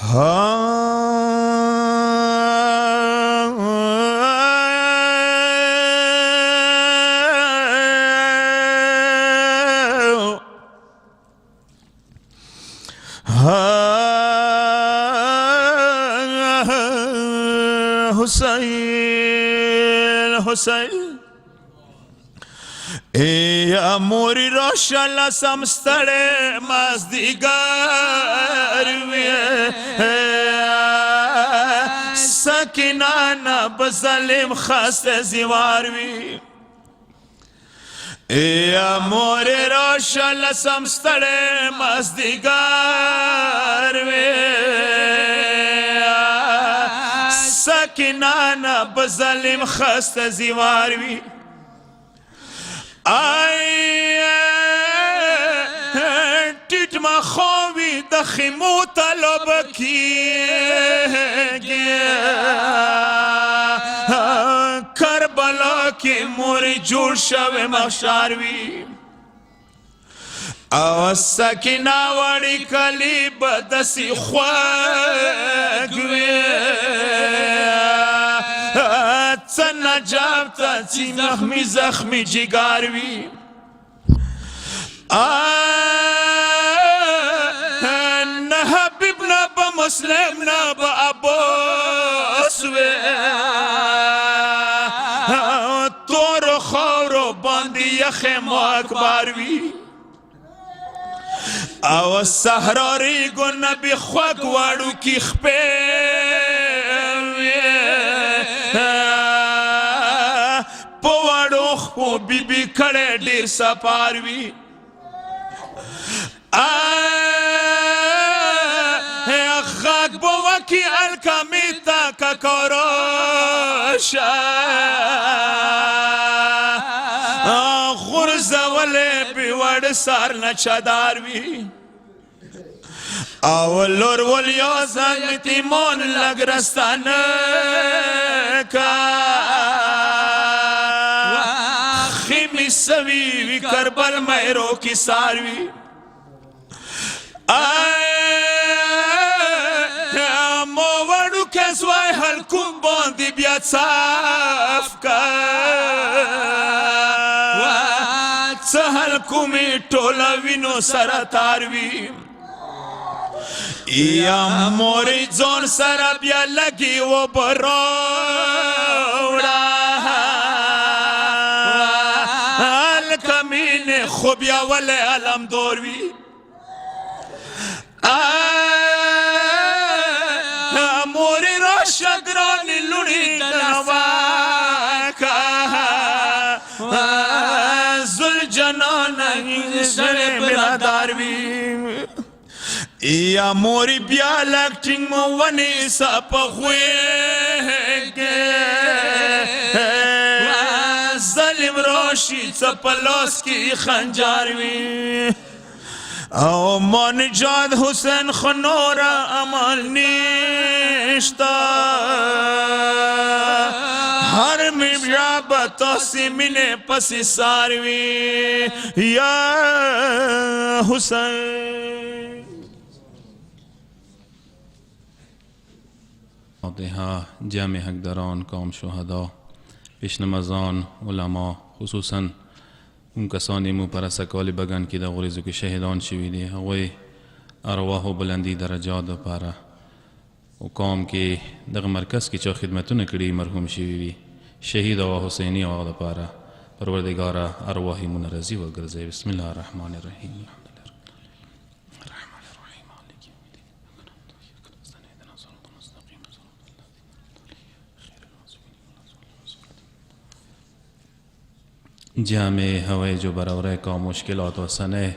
حسین حسین یا موری روشن سمستر مازدیگر وی سکینانا بظلم خست زیوار وی یا موری روشن سمستر مازدیگر وی سکینانا بظلم خست زیوار وی ٹیٹ ما خوی د خیمو طلب کیږي کربلا کې مور جوړ شوی محشر وي او سکینه وړي کلی بدسي خوږ وي څنګه جاب ته چې زخمي زخمي جګار وي نه حبیب نه به مسلم نه به عباس وي تور خاورو باندې یخ اکبر وي او صحرا ریګو نبي خوږ وړوکي خپې په وړو خپو بیبي کړی ډېر سپار وي غږ به وکړي الکمې ته ککروشه غورځولی بې وړ سر نه چدار وي او لور ولیا زنگ تیمان لگ رستانه که خیمی سوی وی کربل میرو کی ساروی موڑو کسوائی حلکم باندی بیاد صاف که چه حلکمی ٹولوینو سرطاروی یا موری ځان سره بیا لګي و براوړه الکمین خو بیا ولې علم دور وي موری راشه ګرانې لوڼې نواکه ذوالجنان سره برادر وي یا موری بیا لکٹنگ موونی سپ خویگے ظلم روشی چپلوس کی خنجار وی او من جاد حسین خنورا عمل نیشتا ہر میبیا بتاسی منے پسی ساروی یا حسین ها جمع حقداران قوم شهدا پیشنمازان علما خصوصا اون کسانی مو پر سکال بگن که در غریزو که شهدان شویدی هغوی ارواح و بلندی درجات دا پاره و قوم که در مرکز که چا خدمتون کردی مرحوم شویدی شهید و حسینی آقا دا پاره پروردگار ارواحی من رضی و گرزه. بسم الله الرحمن الرحیم. جامع هوای جو برابر کا مشکلات و سنه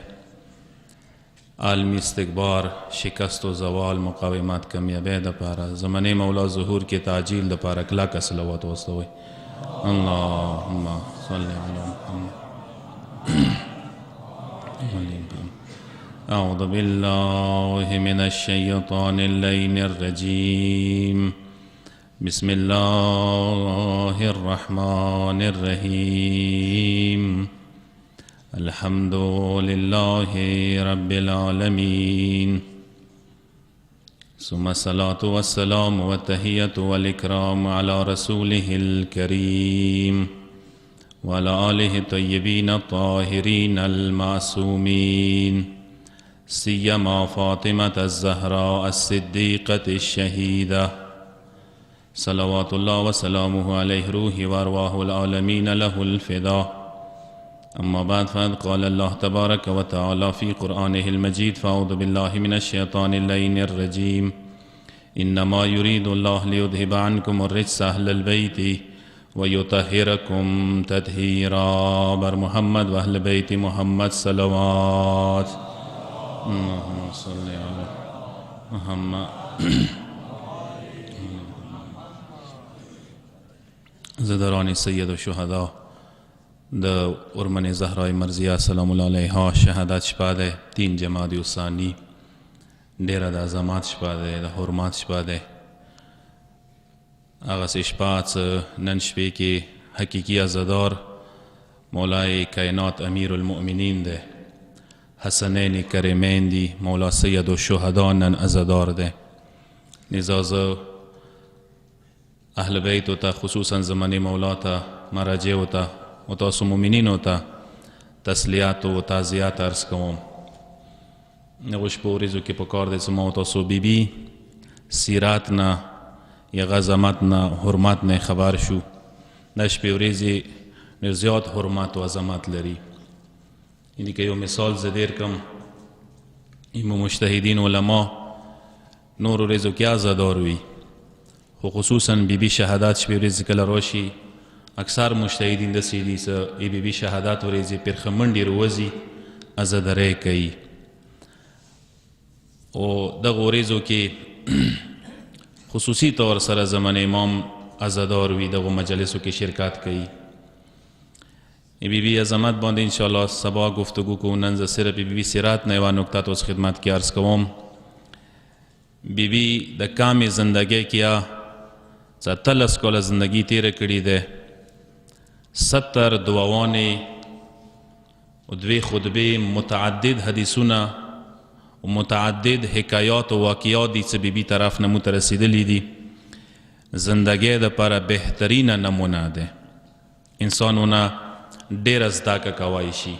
عالمی استکبار شکست و زوال مقاومت کمیابی دا پارا زمانه مولا ظهور کے تعجیل دا پارا کلاک صلوات وستوی اللهم صلی علی محمد. اعوذ بالله من الشیطان اللعین الرجیم. بسم الله الرحمن الرحيم. الحمد لله رب العالمين. ثم الصلاة والسلام والتحية والإكرام على رسوله الكريم وعلى آله الطيبين الطاهرين المعصومين سيما فاطمة الزهراء الصديقة الشهيدة صلوات الله وسلامه عليه روح وأرواح العالمين له الفداء. أما بعد فقد قال الله تبارك وتعالى في قرآنه المجيد فأعوذ بالله من الشيطان اللعين الرجيم إنما يريد الله ليذهب عنكم الرجس أهل البيت ويطهركم تطهيرا. بر محمد وأهل بيت محمد صلوات. اللهم صل على محمد. زدران سید الشهداء د ارمن زهرای مرضیه سلام الله علیها شهادت شپه ده 3 جمادی الثانی ډیره د عظمت شپه ده د حرمت شپه ده. هغه شپه نن شپې کې حقیقي عزادار مولای کائنات امیر المؤمنین ده حسنین کریمین دی مولا سید الشهداء نن عزادار ده. نزازه اهل بیت و تا خصوصا زمانی مولا تا مراجع و تا و تاسو مؤمنینو ته تسلیات و تعزیات عرض کوم. هغو شپو ورځو کې په کار دی چې ما و تاسو بیبي سیرات نه یا عظمت نه حرمت نه خبر شو. دا شپې ورځې ډېر زیات حرمت و عظمت لري. یعنې که یو مثال زه دیر کم امام مجتهدین علما نور ورځو کې عزادار وي خو خصوصا بیبي شهادت شپې ورځې کله راشي اکثر مجتهدین داسې دي چې بیبي شهادت ورځې پرخه منډې روځي عزادارۍ کوي. او دغه ورځو کې خصوصي طور سره زمن امام عزادار وي دغه مجلسو کې شرکت کوي. بیبي عظمت باندې انشاءالله سبا گفتگو کوو. نن زه صرف بیبي سیرات نه یوه نکته تاسو خدمت کې عرض کوم. بیبي د کامې زندګۍ کې 13 کاله زندگی تیره کړې ده. 70 دعاوانې و 2 خطبې متعدد حدیثونه و متعدد حکایات و واقعات دي چې بیبي طرف نه موږ ته رسېدلي دي. زندګۍ دپاره بهترینه نمونه ده. انسانونه ډېره زده کړه کولی شي.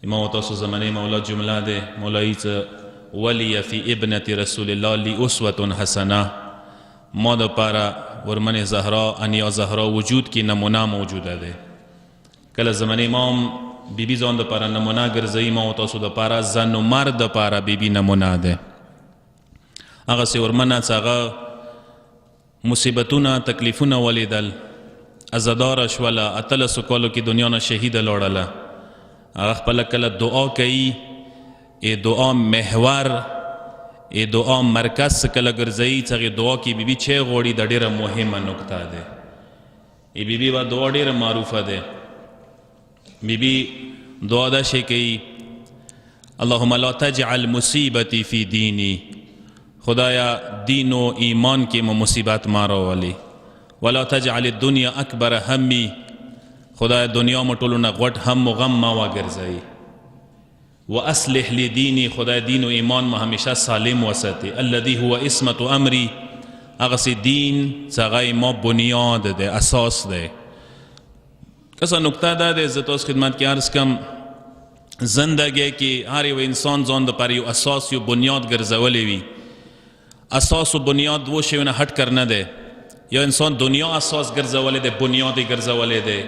ما و تاسو زمانې مولا جمله ده مولایي چې ولی فی ابنة رسول الله لی اسوة حسنه. ما دپاره ورمن زهرا انیا زهرا وجود کی نمونه موجوده ده. کله زمانې امام بیبي ځان دپاره نمونه ګرځوي ما و تاسو دپاره زن و مرد دپاره بیبي نمونه ده. هغسې ورمنه چې هغه مصیبتونه تکلیفونه ولیدل عزاداره شوله 13 کالو کې دنیا نه شهیده لاړله. هغه خپله کله دعا کوي ای دعا محور ای دعا مرکز کله ګرځوي چې هغې دعا کې بیبي چی غواړي دا ډېره مهمه نکته ده. ای بیبي به دعا ډېره معروفه ده. بیبي دعا دا شی کوي اللهم لا تجعل مصیبتی فی دینی. خدایا دین و ایمان کې مو مصیبت ما راولي. ولا تجعل الدنیا اکبر همي. خدایا دنیا مو ټولو نه غټ هم و غم ما وګرځوي. و اصلح لی دینی. خدای دین و ایمان ما همیشه سالم وساتي. الذي هو عصمت امری. هغسې دین چې هغه ما بنیاد ده اساس ده. کسا نکته دا ده زه تاسو خدمت کې عرض کم زندګۍ کې هر یو انسان ځان دپاره یو اساس یو بنیاد ګرځولی وي. اساس و بنیاد دو شیونه هټ کر نه ده. یا انسان دنیا اساس ګرځولی ده بنیاد یې ګرځولی ده.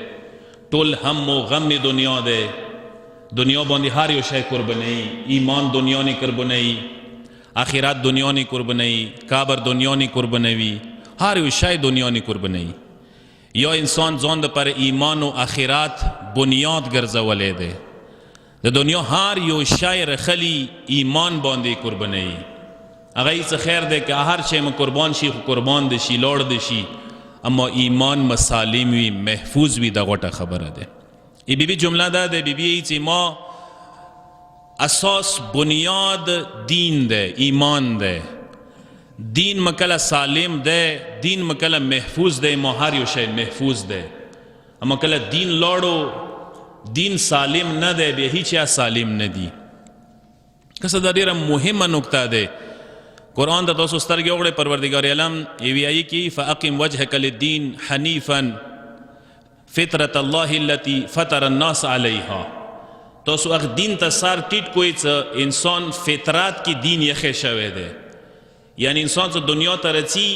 ټول هم و غم دنیا ده. دنیا باندې هر یو شی قربانوي. ایمان دنیا نه قربانوي. آخرت دنیا نه قربانوي. قبر دنیا نه قربانوي. هر یو شی دنیا نه قربانوي. یا انسان ځان دپاره ایمان و آخرت بنیاد ګرځولی دی. د دنیا هر یو شی رخلی ایمان باندې قربانوي. هغه څه خیر دی که هر شی م قربان شي خو قربان دی شي لاړ دی شي اما ایمان مسالم وي محفوظ وي دا غټه خبره ده. ای بیبي جمله ده د بیبي چې ما اساس بنیاد دین ده ایمان ده. دین مکله سالم ده دین مکله محفوظ ده ما هر یو شی محفوظ ده. اما کله دین لاړو دین سالم نه ده بیا هیچ سالم نه دی. کسه دا ډیره مهمه نکته ده قرآن ته تاسو سترګې وګورئ، پروردګار عالم وایي کی فاقم وجهک للدین حنیفا فطرة الله التي فطر الناس علیها. تاسو اغ دین ته سار ټیټ کوئ چې انسان فطرات کی دین یې شوی دی، یعنی انسان چې دنیا ته رسی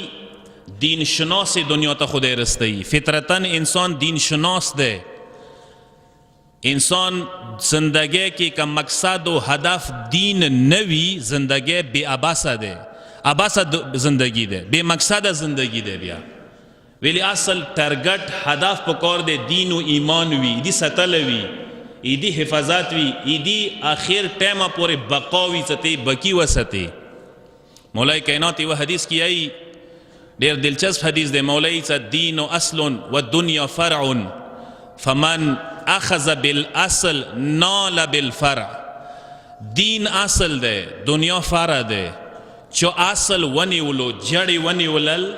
دین شناس دنیا ته خدای رستی. فطرتن انسان دین شناس دی. انسان زندگی کی کا مقصد و هدف دین نوی زندگی بی عباسه دی، عباسه زندگی دی، بی مقصد زندگی دی. بیا ویلی اصل ترگت هدف پکار دی دین و ایمان وی، دی سطل وی، ایدی حفاظت وی، ایدی آخر ٹیمہ پورے بقاوی ستی بکی و ستی. مولای کائناتی و حدیث کی آئی دیر دلچسپ حدیث دے، مولای سا دین و اصل و دنیا فرع فمن اخذ بالاصل نال بالفرع. دین اصل دے، دنیا فرع دے. چو اصل ونی ولو جڑی ونی ولل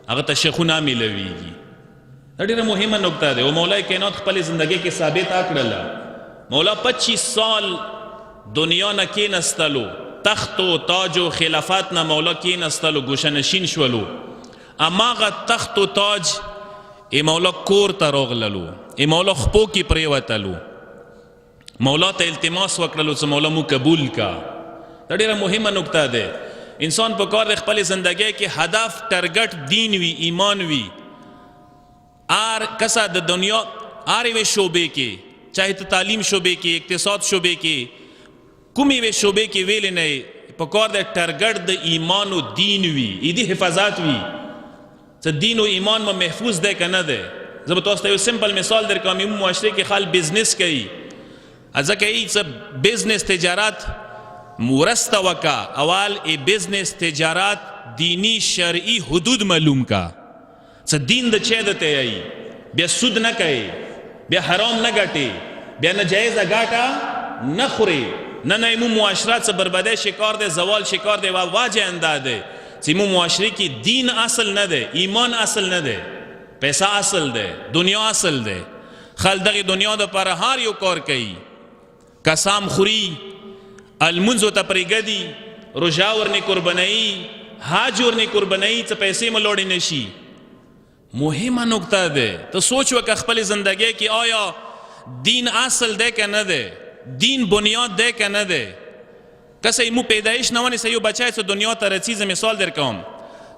اگر تا شیخونا ملویگی. ډیره مهمه نکته ده. و مولای کائنات خپل زندگی کې ثابت کړله. مولا 25 سال دنیا نه کېنستلو، تخت و تاج و خلافات نه مولا کېنستلو، ګوشهنشین شولو. اماغه تخت و تاج ای مولا کور ته راغللو، ای مولا خپو کې پریوتلو. مولا ته التماس وکړلو چې مولا مو قبول کا. دا ډیره مهمه نکته ده. انسان په کار د خپل زندگی کې هدف ټارګټ دین وی، ایمان وی. آر کسا د دنیا آر وی شعبے کې، چاہے تعلیم شعبے کې، اقتصاد شعبے کې، کومې وی شعبے کې ویل نه په کار د ټارګټ د ایمان او دین وی، ایدی حفاظت وی چې دین او ایمان ما محفوظ ده کنه ده. زه به تاسو ته یو سمپل مثال درکوم. یو معاشره کې خال بزنس کوي، ځکه ای چې بزنس تجارت مرسته وکا، اول ای بزنس تجارت دینی شرعی حدود معلوم کا، څه دین د چه دته ای، بیا سود نه کوي، بیا حرام نه ګټي، بیا ناجایز ګټه نه خوري. نه مو معاشرات څه بربادی شکار ده، زوال شکار ده. واجه انداده چې مو معاشره کې دین اصل نه ده، ایمان اصل نه ده، پیسہ اصل ده، دنیا اصل ده. خل دغه دنیا د پر هر یو کار کوي، قسم خوري، المنزو ته پرېږدي، روژه ورنې قربانوي، حج ورنې قربانوي، څه پیسې ملوړې نشي. مهمه نکته ده. ته سوچ وکړه خپل زندگی کې آیا دین اصل ده که نه ده، دین بنیاد ده که نه ده. کسی مو پیدایش نوانی سه یو بچه سه دنیا تا رسیز مثال در کام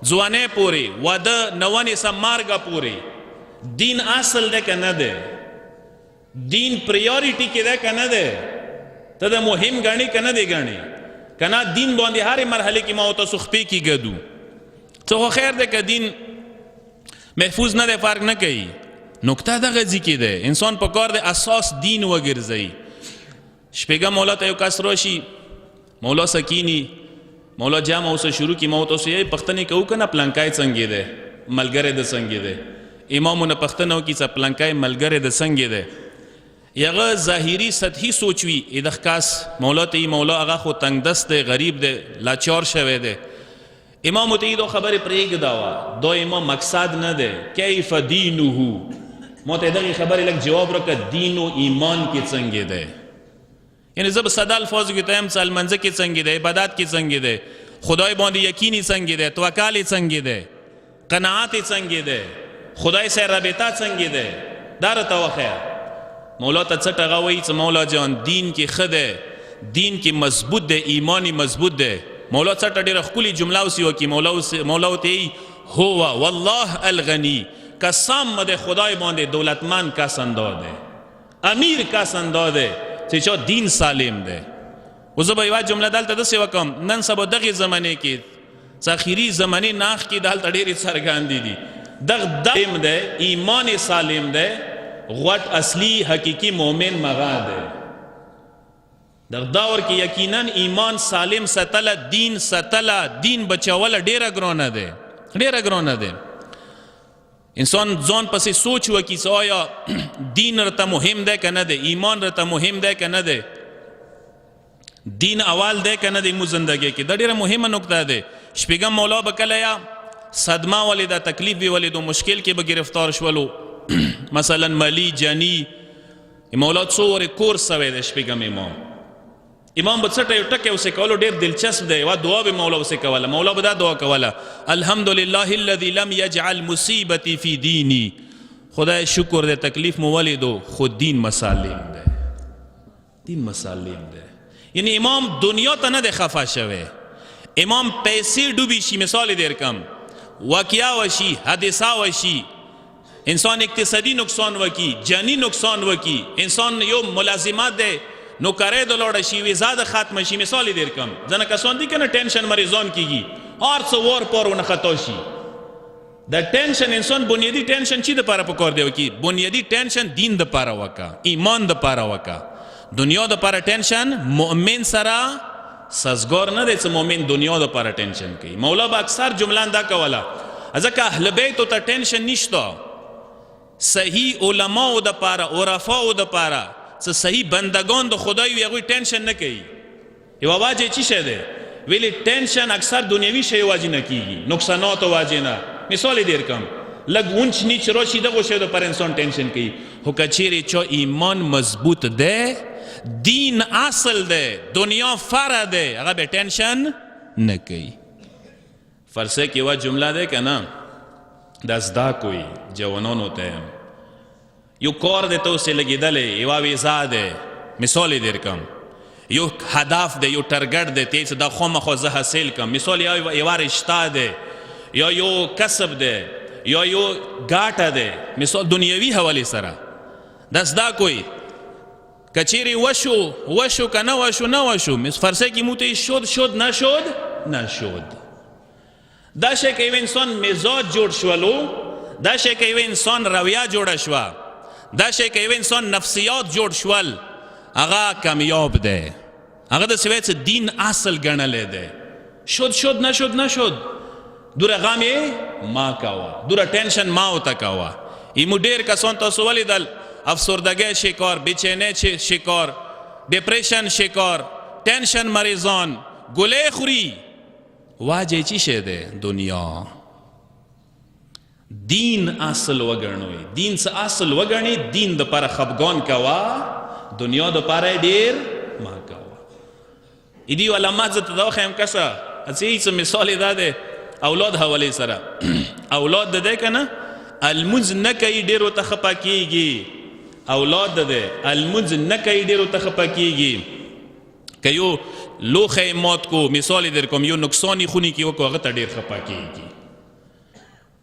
زوانه پوری وده نوانی سه مارگا پوری دین اصل ده که نه ده، دین پریاریٹی که ده که نه ده، تا ده مهم گانی که نه ده گانی کنا دین باندی هر مرحله کی ما تا سخپی کی گدو. تو خیر ده که دین محفوظ نه ده، فرق نه کوي. نکته ده غزی که ده انسان پکار ده اساس دین وگرزی. شپیگا مولا تا یو کس راشی، مولا سکینی، مولا جامع اوسه شروع کی موت اوسه یی پختنی کو کنه پلانکای څنګه ده، ملګری د څنګه ده. امامونه پختنو کی څه پلانکای ملګری د څنګه ده. یغه ظاهری سطحی سوچوي ادخ کاس مولا ته مولا هغه خو تنگ دست ده، غریب ده، لاچار شوه ده. امام ته دو خبر پرېګ داوا دو امام مقصد نه ده کیف دینه. مو ته دغه خبر لک جواب ورکړه دین او ایمان کې څنګه ده. یعنی زب صدا الفاظ کې تیم سال منځ کې څنګه ده، عبادت کې څنګه ده، خدای باندې یقیني څنګه ده، توکل څنګه ده، قناعت څنګه ده، خدای سره رابطه څنګه ده. دار توخه مولا ته څټ غوي چې مولا جان دین کې خده، دین کې مضبوط ده، ایمانی مضبوط ده. مولا څټ ډېر خولي جمله اوسې وکي مولا ته هو والله الغنی، قسم مده خدای باندې دولتمن کس انداده، امیر کس انداده چې چا دین سالم ده. و زه به یوه جمله دلته داسې وکم، نن سبا دغې زمانې کې اخري زمانې ناخ کې دلته ډېرې څرګندې دي. دغه سالم ده، ایمان سالم ده، غوټ اصلي حقیقي مؤمن مغا ده. دغه دور کې یقینا ایمان سالم ساتله، دین ساتله، دین بچوله ډېره ګرانه ده، ډېره ګرانه ده. انسان ځان پسې سوچ وکړي چې آیا دین رته مهم ده که نه ده، ایمان رته مهم ده که نه ده، دین اول ده که نه ده مو زندگی کې. دا ډېره مهمه نکته ده. شپږم مولا به کله یا صدمه ولیده، تکلیف به ولیدو، مشکل کې به گرفتار شولو، مثلا مالی جانی. مولا څو ورې کور سوی ده شپږم امام امام بڅټه یو ټکی اوسې کولو ډېر دلچسپ دی. یوه دعا به مولا اوسې کوله. مولا به دا دعا کوله: الحمدلله الذي لم يجعل مصیبتي فی دینی. خدای شکر دی تکلیف مو ولیدو خو دین مسالم دی. دین مسالم دی. یعنی امام دنیا ته نه دی خفه شوی. امام پیسې ډوبی شي، مثال در کم واقعا وشي، حادثه وشي، انسان اقتصادي نقصان وکي، جانی نقصان وکي، انسان یو ملازمات دی نوکری د لوړه شي، ویزا د ختمه شي، مثال در کم ځنه کسان دي کنه ټینشن مریضان کیږي، هر څه ور پر ونه خطا شي. د ټینشن انسان بنیادی ټینشن چی د پاره پکور دی وکي؟ بنیادی ټینشن دین د پاره وکا، ایمان د پاره وکا. دنیا د پاره ټینشن مؤمن سره سازگار نه دی چې مؤمن دنیا د پاره ټینشن کوي. مولا با اکثر جملان دا کوله ځکه اهل بیت ته ټینشن نشته. صحیح علماء د پاره، عرفاء د پاره، څه صحیح بندگان د خدای وي هغوی ټینشن نه کوي. یوه واجه چی شی دی؟ ویلې ټینشن اکثر دنیوي شی واجې نه کیږي، نقصاناتو واجې نه. مثال دیر کم لږ اونچ نیچ راشي دغو شیو د پر انسان ټینشن کوي. خو که چیرې چا ایمان مضبوط دی، دین اصل دی، دنیا فره دی، هغه به ټینشن نه کوي. فرض کې یوه جمله دی که نه، دا زده کوئ جوانانو ته یو کار دی ته اوسې لګېدلی، یوه ویزا دی، مثال در کم یو هدف دی، یو ټرګټ دی ته چې دا خامخا زه حاصل کم. مثال یوه رشته دی یا یو کسب دی یا یو ګاټه دی، مثال دنیوي حوالې سره دا زده کوئ. که چیرې وشو که نه وشو نه وشو، فرضه کې موږ ته شد نشد. دا شی که یو انسان مزاج جوړ شولو، دا شی که یو انسان رویه جوړه شوه، دا شی که یو انسان نفسیات جوړ شول، هغه کامیاب دی. هغه داسې وایي چې دین اصل ګڼلی دی. شد نشد دوره غم یې ما کوه، دوره ټینشن ما ورته کوه. ایمو ډېر کسان تاسو ولیدل افسردگی شکار، بیچینی شکار، ډپریشن شکار، ټینشن مریضان، ګلې خوري. واجه چی شی دی؟ دنیا. دین اصل وګڼئ. دین څه اصل وګڼئ، دین د پاره خفګان کوه، دنیا د پاره ډېر ما کوه. ایدي علامات زه ته دا وښیم کسه هسې څه مثال یې دا دی اولاد حوالې سره. اولاد د دی که نه المونځ نه کوي ډېر ورته خفه کېږي. اولاد د دی المونځ نه کوي ډېر ورته خفه کېږي. که یو لوښی مات کو، مثال در کوم یو نقصان یې خونې کې وکړو، هغه ته ډېر خفه کېږي.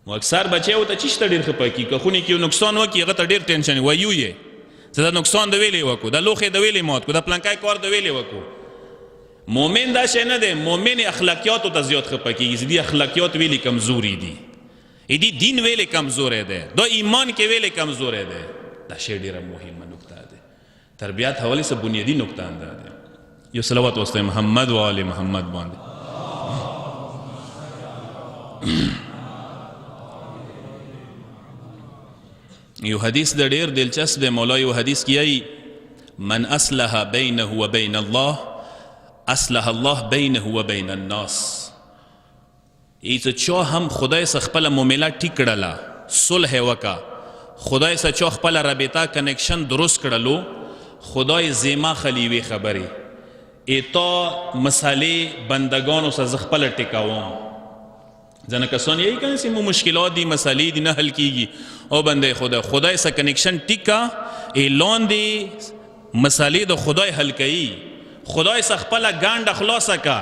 نو اکثر بچی ورته چی شته ډېر خفه کېږي؟ که خونې کې یو نقصان وکړي هغه ته ډېر ټینشن وي، وایو یې چې دا نقصان د ویلې وکړو، دا لوښی د ویلې مات کړو، دا پلنکی کار د ویلې وکړو. مومن دا شی نه دی. مومن اخلاقیاتو ته زیات خفه کېږي چې دي اخلاقیات ویلې کمزوري دي، ایدي دین ویلې کمزوری دی، دا ایمان کې ویلې کمزوری دی. دا شی ډېره مهمه نکته دی. تربیت حوالې سره بنیادي نکته هم دا دی. یو صلوات واسطه محمد و آل محمد باندې. یو حدیث د ډېر دلچسپ دی. مولا یو حدیث کې وایي من اصلح بینه و بین الله اصلح الله بینه و بین الناس. ای چې چا هم خدای سره خپله معامله ټیک کړله، صلح وکړه، خدای سره چا خپله رابطه کنیکشن درست کړلو، خدای زیما خلیوي خبرې ایتا مسئله بندگانو سره زه خپله ټیکوم. ځنه کسان یې کنه چې مو مشکلات دي، مسئلې دي نه حل کیږي، او بنده خدای سره کنیکشن ټیکا، اعلان دی مسئلې د خدای حل کوي. خدای سره خپله ګانډه خلاصه کا،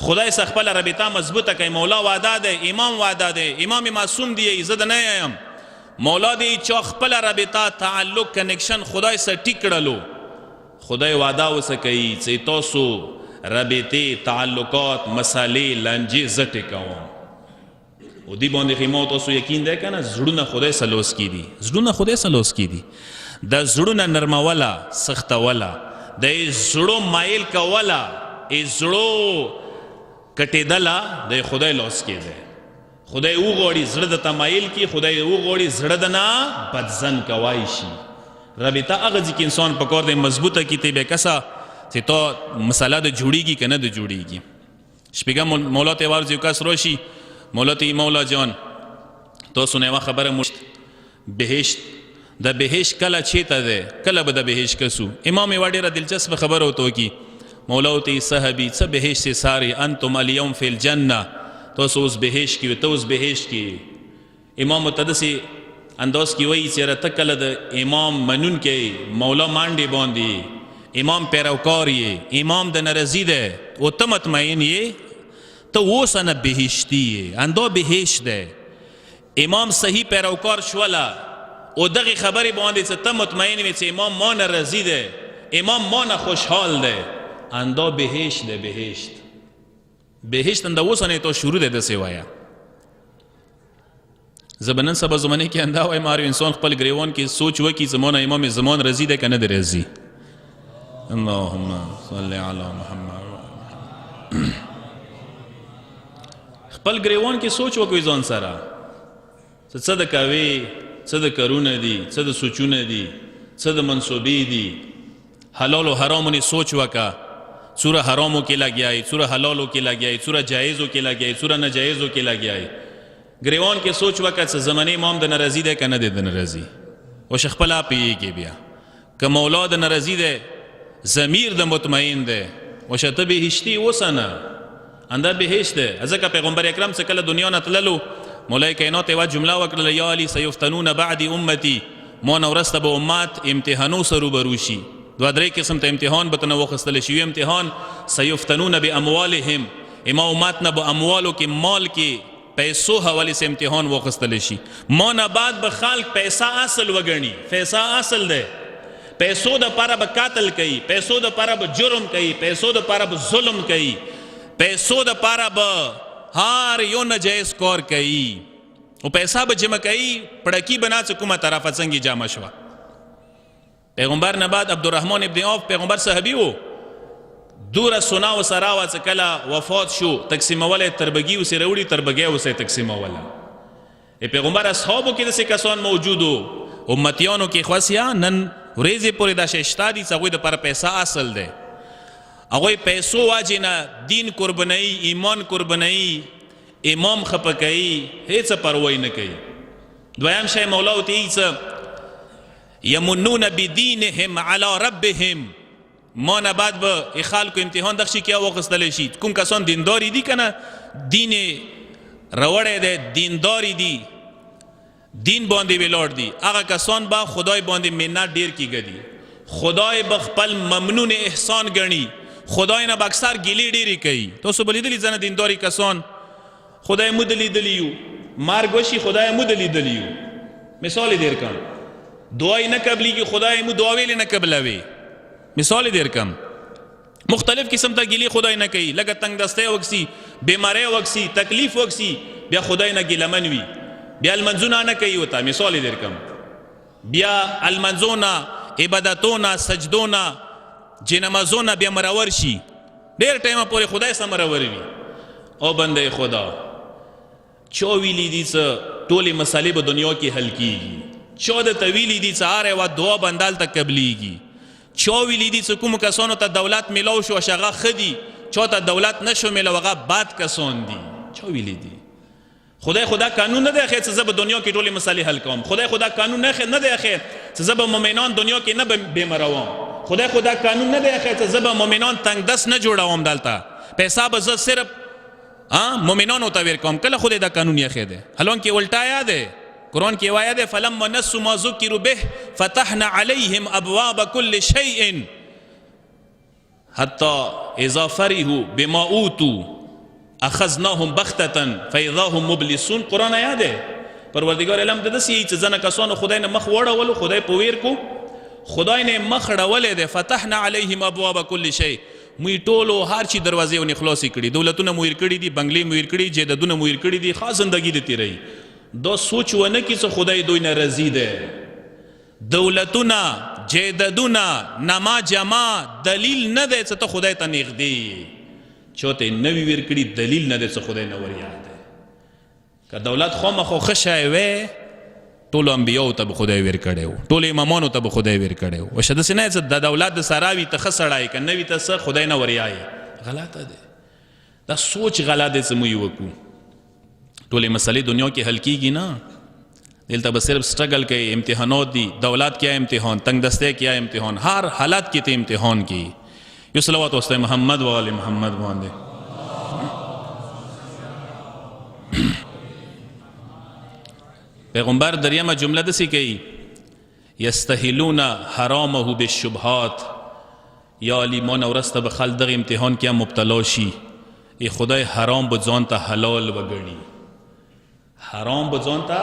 خدای سره خپله رابطه مضبوطه کوي. مولا وعده دی، امام وعده دی، امام معصوم دی، زه د نه یم. مولا دی چا خپله رابطه تعلق کنیکشن خدای سره ټیک کړلو، خدای وعده اوسه کوي چې تاسو رابطې تعلقات مسالې لانجې زه ټیکوم. او دی باندې خیمه تاسو یقین دی که نه زړونه خدای سلوس کی دي، زړونه خدای سلوس کی دي. د زړونه نرموله، سختوله، د زړو مایل کوله، زړو کټېدله د خدای لاس کې دی. خدای وغواړي زړه د تمایل کی، خدای وغواړي زړه د نه بدزن کوای شي. رابطه هغه ځای کې انسان پکار دی مضبوطه کی ته به کسه چې تا مسله د جوړیږي که نه د جوړیږي. شپږم مولا ته وارځ یو کس راشي، مولا ته مولا جان تاسو نه خبره مشت بهشت د بهشت کله چیته ده، کله به د بهشت کسو. امام یې ډېره دلچسپه خبره ورته وکړي، مولا ته صحابي څه بهشت سے ساري انتم اليوم في الجنه تو سوس بهشت کی تو اس بهشت کی امام متدسی انداز کی وای چې رتکل د امام منون کې مولا مانډي باندې امام پیروکار یې امام د نرزی ده او ته مطمئن یې ته اوسنه بهشتی یې اندا بهشت ده امام صحیح پیروکار شولا او دغه خبرې باندې چې ته مطمئن وي چې امام ما نه راضي ده امام ما نه خوشحال ده اندا بهشت ده بهشت اندا اوسنه تو شروع ده دسې وایا زبنن سبا زمانه کې اندا وای مارو انسان خپل گریوان کې سوچ وکي زمانه امام زمان راضي ده کنه ده راضي اللهم صل علی محمد خپل گریوان کې سوچ وکوي ځان سره څه د کوي څه د کارونه دي څه د سوچونه دي څه د منصوبې دي حلال او حرامو نه سوچ وکا سوره حرامو کې لګیای سوره حلالو کې لګیای سوره جایزو کې لګیای سوره ناجایزو کې لګیای گریوان کې سوچ وکا چې زمانه امام د ناراضي ده کنه د ناراضي او شیخ خپل اپی کې بیا که مولا د ناراضي ده ضمیر د مطمئن ده او شته بهشتي وسنه انده بهشت ده ځکه پیغمبر اکرم څخه کله دنیا نه تللو مولای کائنات یو جمله وکړه یا علی سیفتنون بعد امتی مو نو ورسته به امت امتحانو سره بروشي دوه درې قسم ته امتحان به تنو وخستل شي امتحان سیفتنون باموالهم اما امت نه به اموالو کې مال کې پیسو حواله سے امتحان وخستل شي مو نه بعد به خلق پیسہ اصل وګڼي پیسہ اصل ده پیسو د پاره به قاتل کوي پیسو د پاره به جرم کوي پیسو د پاره به ظلم کوي پیسو د پاره به هر یو نجایز کار کوي او پیسہ به جمع کوي پړکی بنا څه کومه طرفه څنګه جامه شو پیغمبر نه بعد عبدالرحمن ابن عوف پیغمبر صحابي وو دور سنا و سراوا څه کله وفات شو تقسیموله تربګي او سروړي تربګي او سه تقسیموله پیغمبر اصحابو کې د کسان موجودو امتیانو کې خاصیا نن ورېزه پورې د ششتادي څغوي د پر پیسہ اصل ده هغه پیسو واجنه دین قرباني ایمان قرباني امام خپکای هیڅ پروای نه کوي دویم شی مولا او ته یمنون بدینهم علی ربهم ما نه بعد به خلکو امتحان دښي کیا وغستل شي کوم کسان دینداری دي کنه دین روړې ده دینداری دي دین باندې ویلور دي هغه کسان با خدای باندې منت ډیر کیږي خدای بخپل ممنون احسان غني خدای نه اکثر ګلی ډیری کوي تاسو بلیدلی ځنه دینداری کسان خدای مدلی دلیو مرګ وشي خدای مدلی دلیو مثال دیر کم دعای نه قبليږي خدای مو دعا ویل نه قبلوي مثال دیر کم مختلف قسم ته ګلی خدای نه کوي لکه تنگ دسته وکسي بیماری وکسي تکلیف وکسي بیا خدای نه ګلمن وي بیا المنزونه نه کوي وتا مثال دیر کم بیا المنزونه عبادتونه سجدونه جنمازونه بیا مرور شي ډیر ټیمه پورې خدای سره مرور وي او بنده خدا چو ویلی دي څه ټولې مسالې په دنیا کې حل کیږي چو د تویلی دي څه اره وا دعا بندال ته قبليږي چو ویلی دي څه کوم کسانو ته دولت ملو شو شغه خدي چو ته دولت نشو ملوغه باد کسان دي چو ویلی دي خدای خدا قانون نه دی اخی چې زب دنیا کې ټولې مسالې حل کوم خدای خدا قانون نه دی اخی چې زب مؤمنان دنیا کې نه بیمروم خدای خدا قانون نه دی اخی چې زب مؤمنان تنگ دست نه جوړوم دلته پیسې به زه صرف مؤمنانو ته ور کوم کله خدای دا قانون یې خېده هلون کې الټایا ده قرآن کې وایا ده فلما نسوا ما ذکروا به فتحنا عليهم ابواب كل شيء حتى اذا فرحوا بما اوتوا اخذناهم بغتة فاذا هم مبلسون قرآن یاد ده پروردگار علم ده دسی چې ځنه کسانو خدای نه مخ وړولو خدای په ویر کو خدای نه مخ وړولې ده فتحنا عليهم ابواب كل شيء موی ټولو هر چی دروازې ونی خلاصې کړي دولتونه مویر کړي دي بنگلې مویر کړي جیدادونه مویر کړي دي خاص زندگی دي تیری دا سوچ ونه کی چې خدای دوی نه رضی ده دولتونه جیدادونه نما جما دلیل نه ده چې ته خدای ته نږدې چوته نوی ویر کړي دلیل نه ده چې خدای نه وریا ده که دولت خامخو خشای وې ټول انبیاء ته خدای ور کړو ټول امامانو ته خدای ور کړو او شد سینه چې د دولت د سراوی ته خسړای کنه وی ته خدای نه وریای غلطه ده دا سوچ غلط ده سموي وکړو ټول مسلې دنیا کې حل کیږي نه دلته به صرف سټرګل کوي امتحانات دي دولت کیا امتحان تنگ دسته کیا امتحان هر حالت کې ته امتحان کی یو صلوات واسطه محمد و آل محمد باندې. پیغمبر دریمه جمله دسی کوي یستهلون حرامه بالشبهات، یا علی ما نورسته به خلق دغه امتحان کې مبتلا شي، ای خدای حرام به ځان ته حلال وګڼي، حرام به ځان ته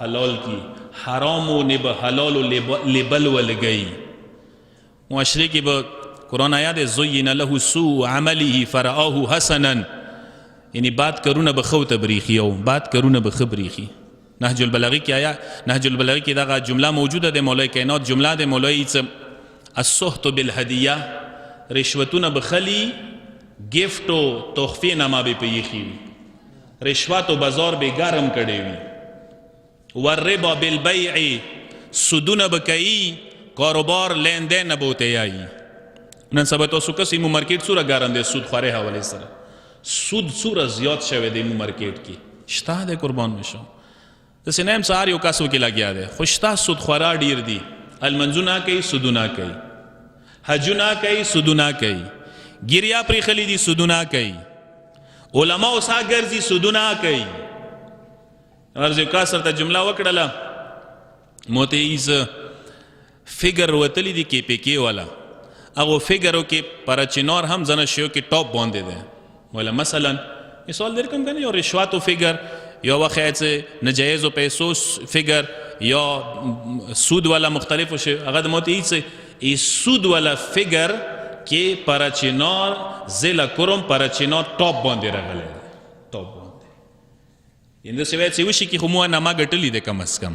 حلال کی، حرام نه به حلال و لیبل ولګي. معاشره کې به قرآن آیات زین له سوء عمله فرآه حسنا، یعنی بات کرونه به خو تبریخي او بات کرونه به خبريخي. نهج البلاغی کی آیا نهج البلاغی کی دغه جمله موجوده ده مولای کائنات، جمله ده مولای السحت بالهدیه، رشوتونه بخلی گفت و تحفه نما به پیخي، رشوت و بازار به گرم کړي وي، والربا بالبيع، سودونه بکئی کاروبار لین دین نبوته یای. نن سبا تاسو کسي مو مارکیټ سوره ګارم دي سود خوري حواله سره، سود سوره زیات شوه دی مو مارکیټ کې شته ده قربان مشو. د سینم سار یو کاسو کې لګیا ده، خوشتا سود خورا ډیر دي، المنزونا کوي سودونا کوي، حجونا کوي سودونا کوي، ګریا پری خلی دي سودونا کوي، علما اوسا ګرځي سودونا کوي. ورځ کا سره جمله وکړه موته ایز فیگر وتلی دی کې پی کې والا هغه فیګرو کې پرچینور هم زنه شیو کې ټاپ باندې ده. ولا مثلا مثال درکم کنه یو رشوت او فیګر، یا وخت نجایز او پیسو فیګر، یا سود والا مختلف شي. هغه د موتی ای سود والا فیګر کې پرچینور زلا کوم پرچینور ټاپ باندې راغلی، ټاپ باندې انده سوي چې وشي کې همو نه ما ګټلې ده کم اس کم.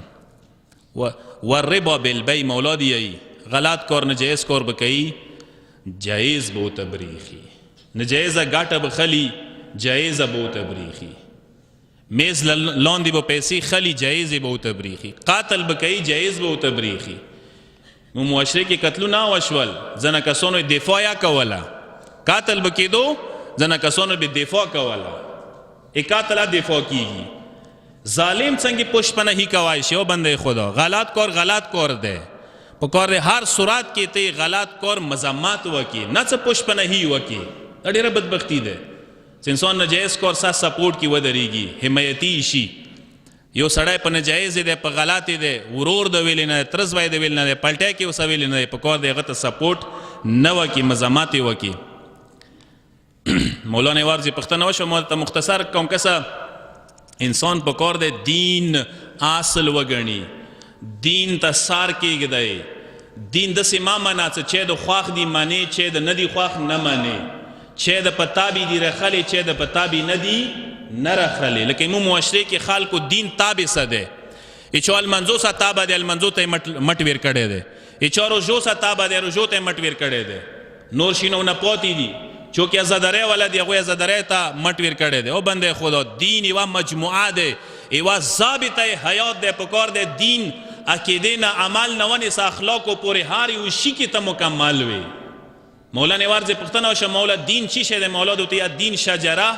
والربا بالبيع مولادی ای غلط کار نجایز کار بکئی جایز بو تبریخی، نجایز گاٹا بخلی جایز بو تبریخی، میز لاندی بو پیسی خلی جایز بو تبریخی، قاتل بکئی جایز بو تبریخی. مو معاشره کې قتلو نه وشول، زنه کسانو دفاع یا کولا، قاتل بکیدو زنه کسانو به دفاع کولا، ای قاتل دفاع کیږي. ظالم څنګه پښپنهی کوي شو بنده خدا، غلط کار ده په کار هر صورت کې ته غلط کار مذمت وکي، نه څه پښپنهی وکي. ډېره بدبختی ده چې انسان ناجایز کار سره سپورټ کی ودرېږي، حمایتي شي. یو سړی په ناجایز دی، په غلط دی، ورور د ویل نه، ترز وای د ویل نه، پلټای کې وسویل نه، په کار دی هغه ته سپورټ نه وکي، مذمت وکي. مولانا ورزي پښتنه وشو مو ته مختصر کوم کسه انسان په کار دی دین اصل وګڼي، دین ته سار کېږدی، دین داسې ما منه چې د خواخ دی منې، چې د نه دی خواخ نه منې، چې د پتابي دی رخلې، چې د پتابي نه دی نه رخلې. لکه مو معاشره کې خلکو دین تابع څه دی، چې المنځو سره تابع دی، المنځو ته مټ ویر کړی دی، چې روژو سره تابع دی، روژو ته مټ ویر کړی دی، نور شینو نه پاتې دي چونکه ازادره والا دی، هغه ازادره ته مټ ویر کړی دی. او بنده خدا دین یو مجموعه دی، یو ضابطه حیات دی، په کار دی دین عقیده نه، عمل نه، ونې اخلاق او پورې هر یو شي کې ته مکمل وي. مولانا ورزي پښتنه او مولا دین چی شه دی؟ مولا دوی دین شجره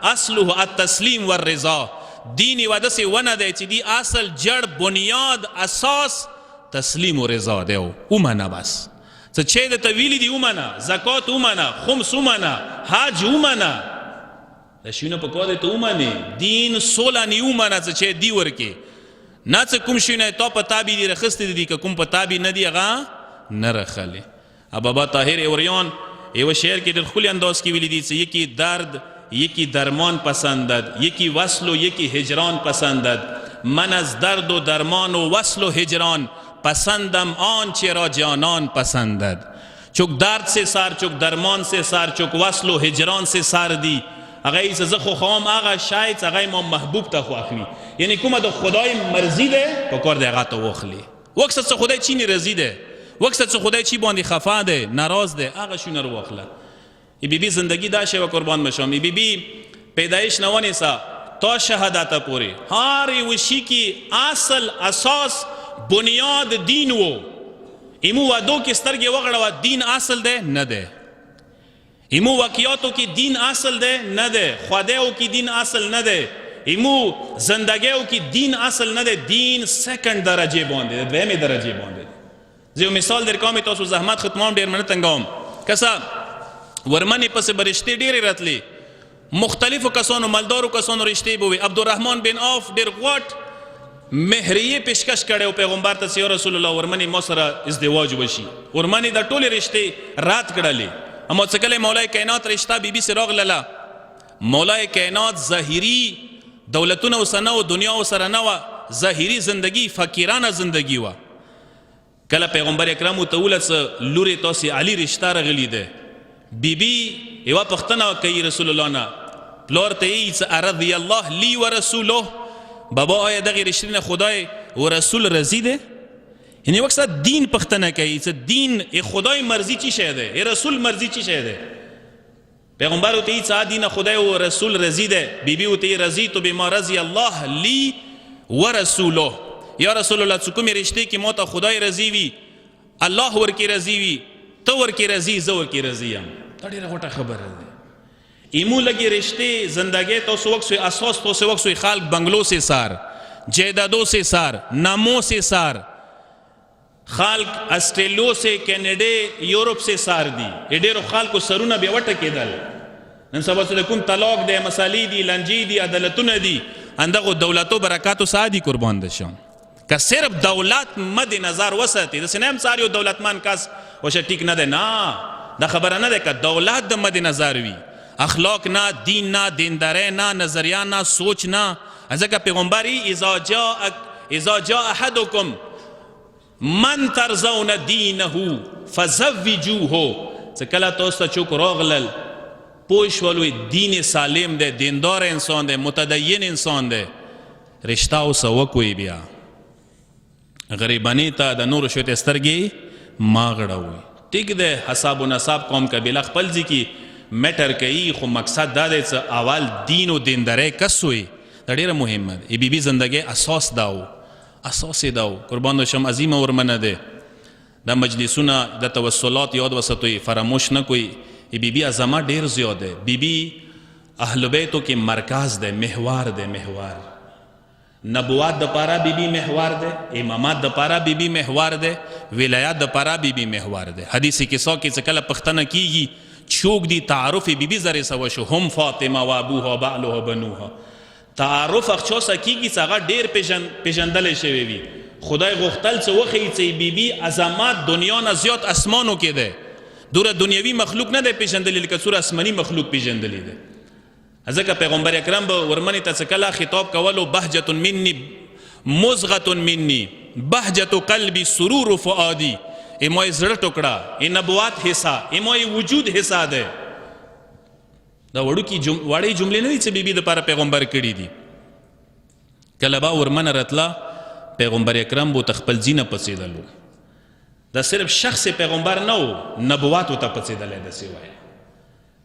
اصله التسلیم والرضا. دین یو داسې ونه دی چې دی اصل جړ بنیاد اساس تسلیم و رضا دی. او منه بس څه چې د تویلی دی ومنه، زکات ومنه، خمس ومنه، حج ومنه، د شینو په کوده ته ومنه، دین سوله نه ومنه چې دی ورکی نه څه کوم شینه ته په تابع دی رخصت دی که کوم په تابع نه دی هغه نه رخلی. بابا طاهر اوریان یو شعر کې د خپل انداز کې ویل دي چې یکی درد یکی درمان پسندد، یکی وصل و یکی هجران پسندد، من از درد و درمان و وصل و هجران پسندم آنچه را جانان پسندد. چوک درد سے سار، چوک درمان سے سار، چوک وصل و هجران سے سار دی. هغه ایسه زه خو خوام هغه شاید هغه ما محبوب ته خوښوي، یعنی کومه د خدای مرضی ده په کار دی هغه ته واخلي. وکسه څه خدای چی نه رضی ده، وکسه څه خدای چی باندې خفا ده، ناراض ده، هغه شونه رو واخله. ای بی بی زندگی دا شی و قربان بشم. ای بی بی پیدایش نوانی سا تا شهادت پوری هر یو شی کی اصل اساس بنیاد دین وو. ایمو ودو کې سترګې وغړوه دین اصل ده نه ده، ایمو واقعیاتو کې دین اصل ده نه ده، خدایو کې دین اصل نه ده، ایمو زندگیو کې دین اصل نه ده، دین سیکنډ درجه باندې، دویمه درجه باندې. زه مثال در کوم تاسو زحمت ختمام ډیر منه تنګوم. کسا ورمنې پسې به رشتې ډېرې راتلې، مختلفو کسانو مالدارو کسانو رشتې به وي. عبدالرحمن بن عوف ډېر غوټ مهریې پیشکش کړی و پیغمبر ته چې یا رسول الله ورمنې ما سره ازدواج وشي. ورمنې د ټولې رشتې رات کړلې. اما څه کله مولای کائنات رشته بیبي سره راغلله، مولای کائنات ظاهري دولتونه ورسره نه و، دنیا ورسره نه وه، ظاهري زندگی فقیرانه زندگی وه. کله پیغمبر اکرم ورته وویل څه لورې تاسې علي رشته راغلي دی، بیبي یوه پوښتنه کوي رسول الله نه، پلار ته یې څه ارضی الله لی و رسوله، بابا آیا دغې رشتې نه خدای و رسول رضی دی؟ یعنې مقصد دین پوښتنه کوي چې دین خدای مرضی چی شی دی، رسول مرضی چی شی دی؟ پیغمبر ورته یې څه دین خدای و رسول رضی دی، بیبي ورته یې رضیت بما رضی الله لی و رسوله. یا رسول الله څه کومې رشتې کې ما ته خدای رضی وي، الله ورکې رضی وي، ته ورکې رضی، زه ورکې رضی یم. دا ډېره غوټه خبره ده. ایمو لگی رشتے زندگی تو سو وقت سوی اساس تو سو وقت سوی خالق بنگلو سے سار، جائیدادوں سے سار، ناموں سے سار، خالق اسٹریلو سے کینیڈے یورپ سے سار دی. ایڈیرو خالق کو سرونا بیا وٹا کے دل نن سبا سلکم طلاق دے، مسالی دی، لنجی دی، عدالتون دی، اندغو دولتو برکاتو سادی قربان دشم. کہ صرف دولت مد نظر وسطی دس نیم ساریو دولتمان کس وشا ٹھیک نہ دے نا، دا خبر نہ دے کہ دولت دا مد نظر وی، اخلاق نہ، دین نہ، دیندارے نہ، نظریہ نہ، سوچ نہ. ازکا پیغمبری اذا جاء احدکم من ترزون دینہو فزوجوہو. سکلا توستا چوک روغلل پوش ولوی دین سالم دے، دیندار انسان دے، متدین انسان دے، رشتاو سوکوی بیا غریبانی تا دا نور شویت استرگی ماغڑاوی. ٹھیک دے حساب و نصاب قوم قبیلہ خپلزی کی میٹر کئی، خو مقصد دا دے چا اول دین و دیندارے کس ہوئی، دا ډیره مهمه ده. ای بی بی زندگی اساس داو، اساس داو. قربان شم عظیم ورمنه ده. دا مجلسونه دا توسلات یاد وسطوی، فراموش نکوی. ای بی بی عظمت ډیر زیاد ده. بی بی اهل بیتو کې مرکز ده، محور ده، محور. نبوات د پارا بی بی محور ده، امامات د پارا بی بی محور ده، ولایات د پارا بی بی محور ده. حدیث کیسا کې څه کله پښتنه کیږي چوک دی تعارف بی بی زره سوشو، هم فاطمه و ابوها بعلها بنوها. تعارف اخچو سکیږي څنګه ډیر پیژندل شوی وي. خدای غوښتل څه وخی چې بی بی عظمت دنیا نه زیات اسمانو کې ده. دوره دنیوي مخلوق نه ده پیژندل، لکه څوره آسماني مخلوق پیژندل ده. ځکه پیغمبر اکرم به ورمنې ته کله خطاب کولو، بهجه مني مزغه مني بهجه قلبي سرور فؤادي. ایموی زړه ټوکړه، ای نبوات حصہ، ایموی وجود حصہ ده. دا وړې جملې نه دي چې بیبي د پاره پیغمبر کړي دي. کله به ورمنه راتله پیغمبر اکرم بو تخپل زینه پسېدلو. دا صرف شخص پیغمبر نه و، نبوات ته پسېدلی داسې وایي.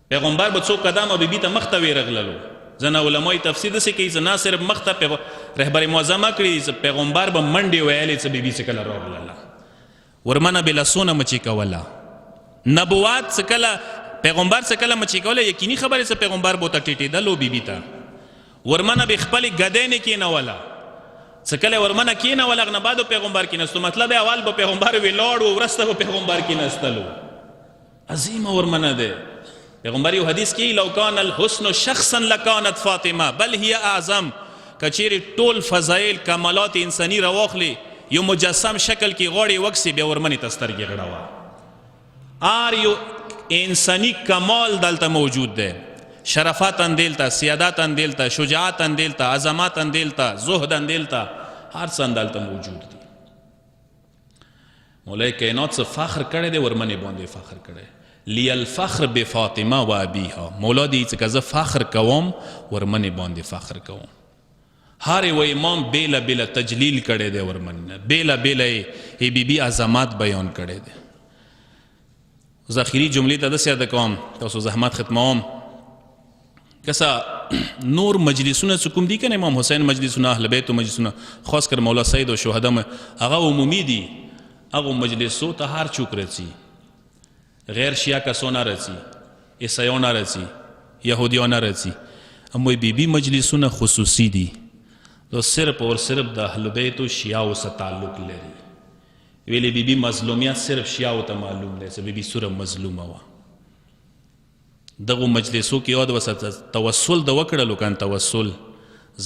پیغمبر به څو قدمه بیبي ته مخ ته ورغللو. ځنه علمای تفسیر داسې کوي چې نه صرف مخ ته رهبر معظمه کړي، چې پیغمبر به منډې ویلې چې بیبي څه کله راغلله. ورمنه بلاسونه مچی کوله. نبوات څه کله پیغمبر څه کله مچی کوله، یقیني خبره څه پیغمبر بوته ټیټېدلو بیبي ته. ورمنه به خپلې ګدۍ نه کېنوله. څه کله ورمنه کېنوله، هغه نه بعد پیغمبر کېناستو. مطلب اول به پیغمبر ولاړ و، وروسته به پیغمبر کېناستلو. عظیمه ورمنه ده. پیغمبر یو حدیث کې لو کان الحسن شخصا لکانت فاطمه بل هي اعظم. کچېرې ټول فضایل کمالات انساني راواخلي، یو مجسم شکل کې غوړې وکسي، بیا ورمنې ته سترګې غړوه. آر یو انسانی کمال دلته موجود ده. شرفات اندیلتا، سیادات اندیلتا، شجاعت اندیلتا، عظمت اندیلتا، زهد اندیلتا، هر څه اندلته موجود دي. مولای کائنات څه فخر کړی دی، ورمنې باندې فخر کړی. لی الفخر بفاطمه و ابیها. مولا دی چې زه فخر کوم، ورمنې باندې فخر کوم. هر یو امام بیله بیله تجلیل کړی دی ورمنې، بیله بیله یې بی بی عظمت بیان کړی دی. ذخیری جملې ته داسې یاده کوم، تاسو زحمت ختموم. کسا نور مجلسونه چې کوم دي که نه، امام حسین مجلسونه، اهل بیتو مجلسونه، خاص کر مولا سید و شهدا، هغه عمومي دي. هغه مجلسو ته هر چوک رسي، غیر شیعه کسونه رسي، عیسایونه رسي، یهودیانه رسي. اما بی بی مجلسونه خصوصي دي، تو صرف اور صرف د اهل بیتو شیعو سره تعلق لري. ویلی بی بی مظلومیت صرف شیعو ته معلوم دی چې بی بی سوره مظلومه وه. دغو مجلسو کې یاد وساته توسل د وکړلو کان توسل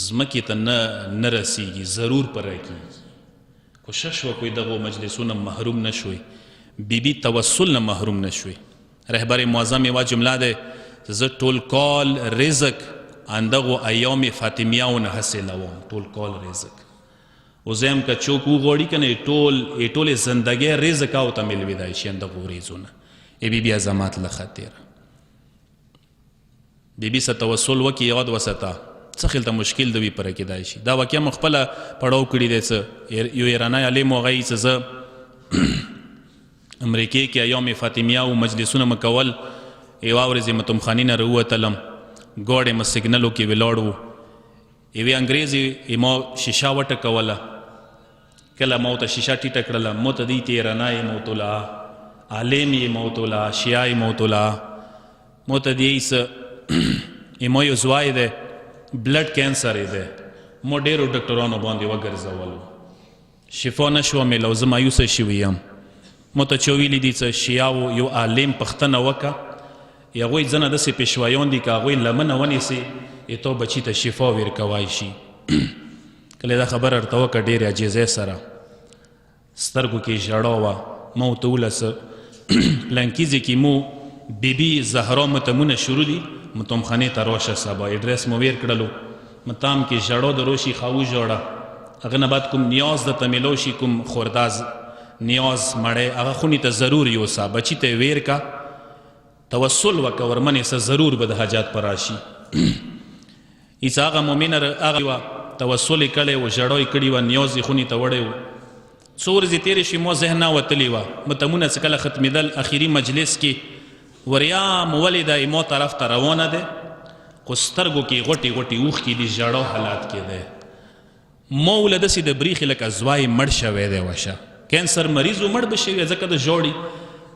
ځمکې ته نه رسیږي، ضرور پر راکېږي. کوشش وکړئ دغو مجلسو نه محروم نه شوئ، بیبي توسل نه محروم نه شوئ. رهبر معظم یوه جمله ده چې زه ټول کال رزق اندغو ایام فاطمیهو نه حاصلوم، ټول کال رزق. اوس هم که څوک وغواړي که نه ټولې زندګۍ رزق او ته میلوېدای شي اندغو ورځو نه. ای بیبي عظمت له خاطره بیبي سره توسل وکړي، یاد وساته څه خلته مشکل د وي پره کېدای شي. دا واقعه مو خپله پړاو کړي دی. څه یو ایرانی عالم هغه چې زه امریکې کې ایام فاطمیه او مجلسونه مې کول، یوه ورځ یې متمخانې نه راووتلم، ګوډ یې سګنلو کې ولاړ و، یوې انګریز یې ما شیشه وټکوله، کله ما ورته شیشه ټیټه کړله، ما ته دی ایرانی یې ما ورته وله، عالم یې ما ورته وله، شیعه یې ما ورته وله، ما ته دی څه ما یو زوی دی بلډ کینسر یې دی، ما ډېرو ډاکټرانو باندې وګرځولو، شفا نه شوه میله او زه مایوسه شوی یم. ما ته چې ویلي دي څه شیعهو یو عالم پوښتنه وکړه، هغوی ځنه داسې پیشوایان دي که هغوی لمنه ونیسي تو بچي ته شفا ورکوای شي. کله دا خبره ورته وکړه ډېرې عاجزۍ سره، سترګو کې ژړا وه. ما ورته وویله څه پلانکي ځای کې مو بیبي زهرا متمونه شروع دي، متمخانې ته راشه سبا اډرس مو ویر کړلو، متام کې ژړا د روشي خاو ژړه، هغه نه بعد کوم نیاز درته میلو شي، کوم خورداز نیاز مړی هغه خونې ته ضرور یوسه، بچي ته یې ویر کا، توسل وکړه ورمنې سه ضرور به د حاجات په راشي. ایسه هغه مؤمنه هغه وه توسل یې کړی و، ژړا یې کړې وه، نیاز یې خونې ته وړی و. څو ورځې تېرې شوې ما ذهن نه وتلې وه، متمونه چې کله ختمېدل اخري مجلس کې وریا مو ولې ما طرف ته روانه دی، خو سترګو کې غوټې غوټې اوښکې دي، ژړا حالات کې دی. ما وله داسې د بریښې لکه زوی مړ شوی دی وشه، کینسر مریض و مړ به شوی ځکه د ژاړي.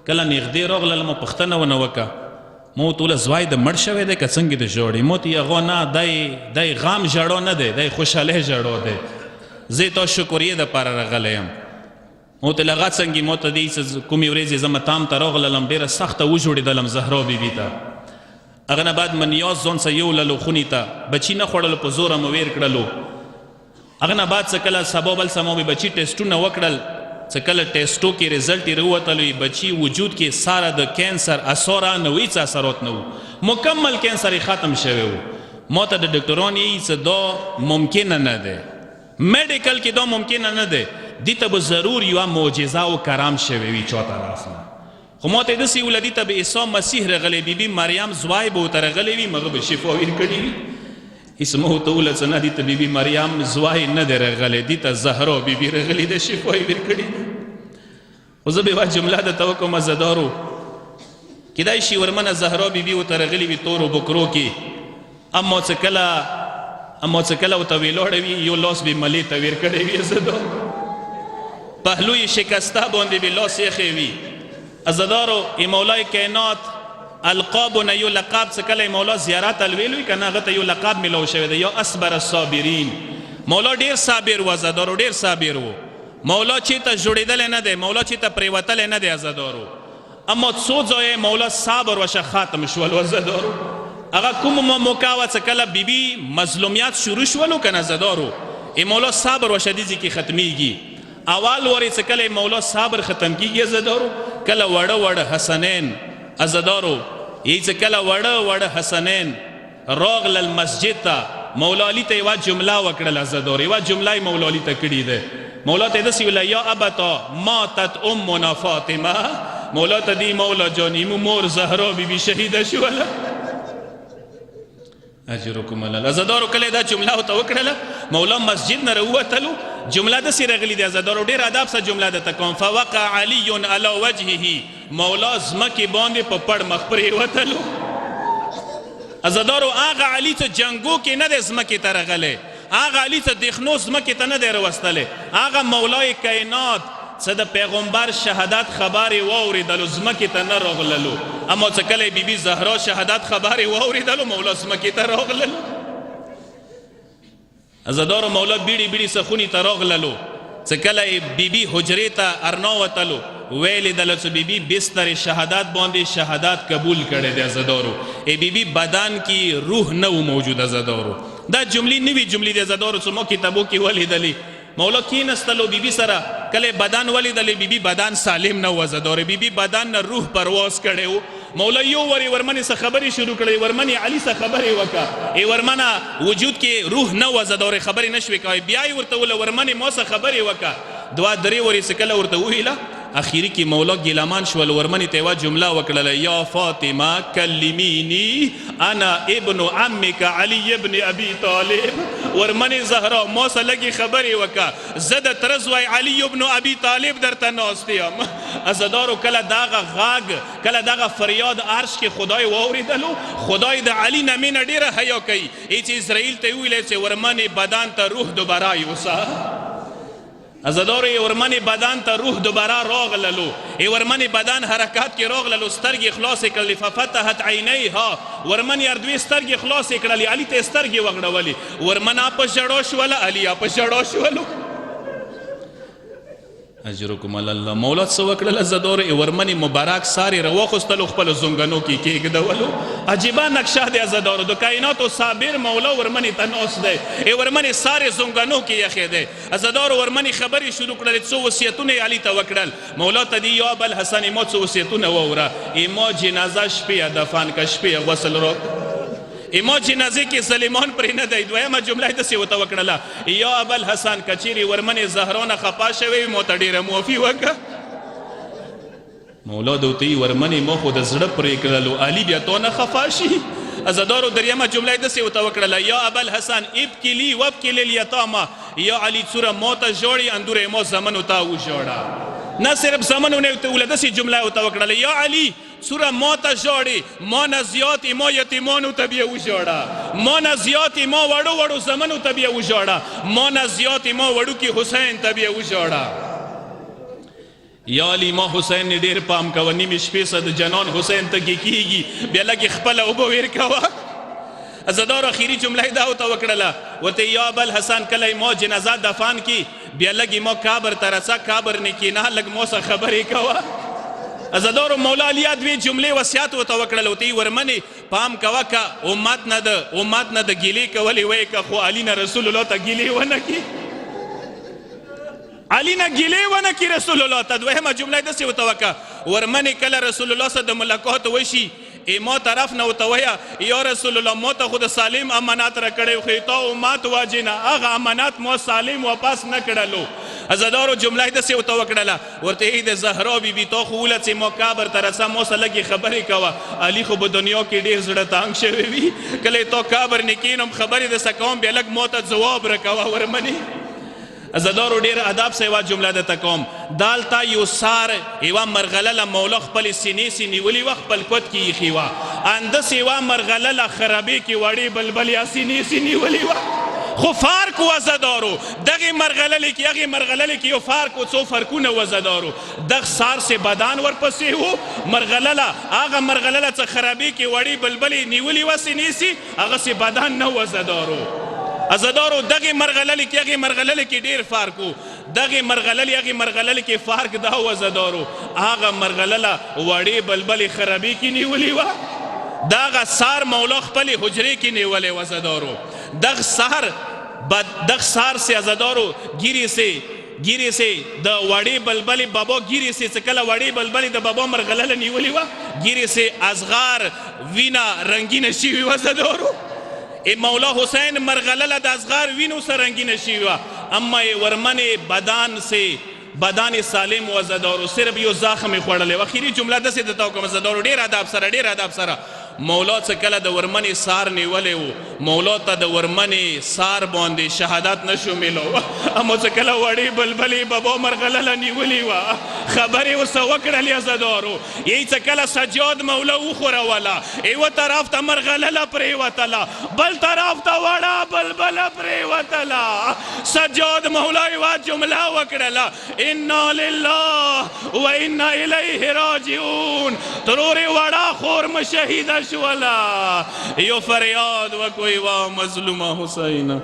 کله نږدې راغلل ما پوښتنه ونه وکړه، ما ورته ویله زوی د مړ شوی دی که څنګه د ژاړي؟ ما ته هغه نه دی غم ژړا نه دی، دی خوشحالۍ ژړا دی، زه تا شکریې دپاره راغلی یم. ما ورته ویل هغه څنګه؟ ما ته دی کومې ورځې زه متام ته راغللم ډېره سخته وژړېدلم زهرا بیبي ته، هغه نه بعد مې نیاز ځان سه یوړلو خونې ته، بچي نه خوړلو په زوره مې ویر کړلو. هغه نه بعد څه کله سبا بل سما مې بچي ټیسټونه وکړل، څه کله ټیسټو کې رزلټ یې راووتلو، بچي وجود کې ساره د کینسر اثاره نه و، هېڅ اثرات نه و، مکمل کینسر یې ختم شوی و. ما ته د ډاکټران یې څه دا ممکنه نه دی، میډیکل کې دا ممکنه نه دی، دې ته به ضرور یوه معجزه او کرام شوی وي چا طرف نه. خو ما ته یې داسې ویله دې ته به عیسی مسیح راغلی، بیبي مریم زوی به ورته راغلی وي، مغه به شفا ور کړي وي. هېڅ ما ورته وویله څه نه، دې ته بیبي مریم زوی نه دی راغلی، دې ته زهرا بیبي راغلې ده، شفا یې ور کړي. خو زه به یوه جمله درته وکړم مزهدارو، کیدای شي ورمنه زهرا بیبي ورته راغلي وي تورو بکرو کې، اما څه کله ورته ویلاړه وي یو لاس به ملې ته ویر کړی وي، عزتدارو پهلو یې شکسته باندې به لاس ایښی وي. عزتدارو مولای کائنات القابونه یو لقب څه کله مولا زیارت الویل وي که نه، هغه ته یو لقب میلاو شوی دی، یا اصبر الصابرین. مولا ډېر صابر و، عزتدارو ډېر صابر و. مولا چېرته جوړېدلی نه دی، مولا چېرته پرېوتلی نه دی عزتدارو، اما څو ځایه مولا صبر وشه ختم شول عزتدارو. هغه کومه موقع وه څه کله بیبي مظلومیت شروع شولو که نه عزتدارو، مولا صبر وشه دې ځای کې ختمیږي. اول وارې څه کله مولا صبر ختم کېږي عزتدارو، کله وړه وړه حسنین عزتدارو، یې څه کله وړه وړه حسنین راغلل مسجد ته، مولا علي ته یوه جمله وکړل عزتدارو، یوه جمله یې مولا علي ته کړې ده. مولا ته یې داسې ویله یا ابتا ماتت امنا فاطمه، مولا ته دی مولا جاني مور زهرا بیبي شهیده شوله، اجرکم الله. عزتدارو کله دا جمله ورته وکړله، مولا مسجد نه راووتلو، جمله داسې راغلې ده عزتدارو، ډېر ادب سره جمله درته کوم، فوقع علي علی وجهه، مولا ځمکې باندې په پړ مخ پرېوتلو. عزتدارو هغه علي څه جنګو کې نه دی ځمکې ته راغلی، هغه علي څه دښنو ځمکې ته نه دی راوستلی، هغه مولای کائنات څه د پیغمبر شهادت خبرې واورېدلو ځمکې ته نه راغللو، اما څه کله یې بیبي زهرا شهادت خبرې واورېدلو مولا ځمکې ته راغللو. عزتدارو مولا بیړې بیړې څه خونې ته راغللو، څه کله یې بیبي حجرې ته ارناوتلو، ویلی دلڅ بیبی بستر شهادت باندې شهادت قبول کړي د عزادارو ای بیبی بدن کې روح نه موجود عزادارو دا جملې نوی جملې د عزادارو څو کتابو کې ولیدلې مولا کینستلو بیبی سره کله بدن ولیدلې بیبی بدن سالم نه و عزادارو بیبی بدن نه روح پرواز کړي مولا یو وری ورمنې څه خبرې شروع کړې ورمنې علي څه خبرې وکړه ای ورمنه وجود کې روح نه و عزادارو خبرې نشوي کوي بیا یې ورته ول ورمنې مو څه خبرې وکړه دوا درې وری څه کله ورته ویله اخیری کې مولا ګیلمان شول ورمنې ته وا جمله وکړله یا فاطمه کلمینی انا ابن عمک علی ابن ابي طالب ورمنې زهرا مو سره لګي خبرې وکړه زه د ترزوی علی ابن ابي طالب درته ناست یم عزادارو کله دغه غاګ کله دغه فریاد عرش کې خدای واوریدلو خدای د علی نه مینه ډیره حیا کوي چې اسرائیل ته ویل چې ورمنې بدن ته روح دوباره یوسه عزادارو ای ورمنې بدن ته روح دوباره راغللو ای ورمنې بدن حرکات کې راغللو سترګې خلاصې کړلې ففتحت عینیها ورمنې اردوی سترګې خلاصې کړلې علي ته سترګې وغړولې ورمنه په ژړو شوله علي په ژړو شولو اجرکم الله مولا څه وکړل عزادارو ای ورمنې مبارک سارې راواخیستلو خپلو زنګنو کې کېږدولو عجیبه نقشه دی عزادارو د کائناتو صابر مولا ورمنې ته ناست دی ای ورمنې سارې زنګنو کې یخې دی عزادارو ورمنې خبرې شروع کړلې څو وصیتونه یې علي ته وکړل مولا ته دی یا ابوالحسن ما څو وصیتونه واوره ای ما جنازه شپې دفن که شپې غسل را اما جنازه کې سلیمان پرې نه دی دویمه جمله یې داسې ورته وکړله یا ابوالحسن که چیرې ورمنې زهرا نه خفا شوی ما ته ډېره معافي وکړه مولا د ورته ورمنې ما خو د زړه پرې کړلو علي بیا تو نه خفا شي عزادارو دریمه جمله یې داسې ورته وکړله یا ابوالحسن ابکي لی وابکي للیتامه یا علي څوره ما ته ژاړي اندوره ما زمنو ته وژاړه نه صرف زمنو نه ورته داسې جمله ورته وکړله یا علي څوره ما ته ژاړي ما نه زیات ما یتیمانو ته بیا وژاړه ما نه زیات ما وړو وړو زمنو ته بیا وژاړه ما نه زیات ما وړوکي حسین ته بیا وژاړه یا علی ما حسین ډېر پام کوه نیمې شپې سه د جنان حسین ته کېږي بیا لږې خپله اوبه ویر کوه عزادارو اخیری جمله یې دا ورته وکړله ورته یا ابوالحسن کله ما جنازه دفن کی بیا لږې ما قبر ته رسه قبر نه کېنه لږ ما سره خبرې کوه عزادارو مولا علی دوی جملې وصیت ورته وکړل ورته ورمنې پام کوه که امت نه د ګیلې کولې وایي که خو علي نه رسول الله ته ګیلې ونه کړي علي نه ګیلې ونه کړي رسول الله ته دویمه جمله یې داسې ورته وکړه ورمنې کله رسول الله سره د ملاقات وشي ای ما طرف نه ورته وایه یا رسول الله ما ته خو د سالم امانت راکړی خو تا امت واجې نه هغه امانت ما سالم واپس نه کړلو عزادارو جمله یې داسې ورته وکړله ورته ای د زهرا بیبي تا خو وله چې ما قبر ته رسه ما سره لږې خبرې کوه علي خو په دنیا کې ډېر زړه تنګ شوی وي کله تا قبر نه کښېنم خبرې درسه کوم بیا لږ ما ته ځواب راکوه ورمنې عزادارو ډېر ادب سره یوه جمله درته کوم دالته یو سار یوه مرغلله مولا خپلې سینې سې نیولې وه خپل کوت کې یې ایښې وه اندس یوه مرغلله خرابې کې وړې بلبل یا سینې سې نیولې وه خو فرق و عزادارو دغې مرغللې کې هغې مرغللې کې یو فرق و څو فرقونه و عزادارو دغ سار سې بدن ورپسې و مرغلله هغه مرغلله څه خرابې کې وړې بلبلې نیولې وه سینې سې هغه سې بدن نه و عزادارو دغې مرغللې کې هغې مرغللې کې ډېر فرق و دغې مرغللې هغې مرغللې کې فرق دا و عزادارو هغه مرغلله وړې بلبلې خرابې کې نیولې وه دغه سار مولا خپلې حجرې کې نیولې و عزادارو دغ سار سے عزادارو گیری سے د وړې بلبلې بابا گیری سے څه کله وړې بلبلې د بابا مرغلله نیولې وه گیری سے ازغار وینا رنګینه شوي وه عزادارو ای مولا حسین مرغلله د ازغار وینو سره رنګینه شوي وه اما یې ورمنې بدان سالم و عزادارو صرف یو زخم یې خوړلی و اخري جمله داسې درته وکړم عزادارو ډېر ادب سره مولا څه کله د ورمنې سار نیولی و مولا ته د ورمنې سار باندې شهادت نشو میلو اما څه کله وړې بلبلې بابا مرغلله نیولې وه خبرې ورسه وکړلې عزادارو یی څه کله سجاد مولا وښوروله یوه طرف ته مرغلله پرېوتله بل طرف ته وړه بلبله پرېوتله سجاد مولا یوه جمله وکړله انا لله و انا الیه راجعون ترورې وړه خور مه شهیده شولا یو فریاد وکوي وا مظلومه حسینه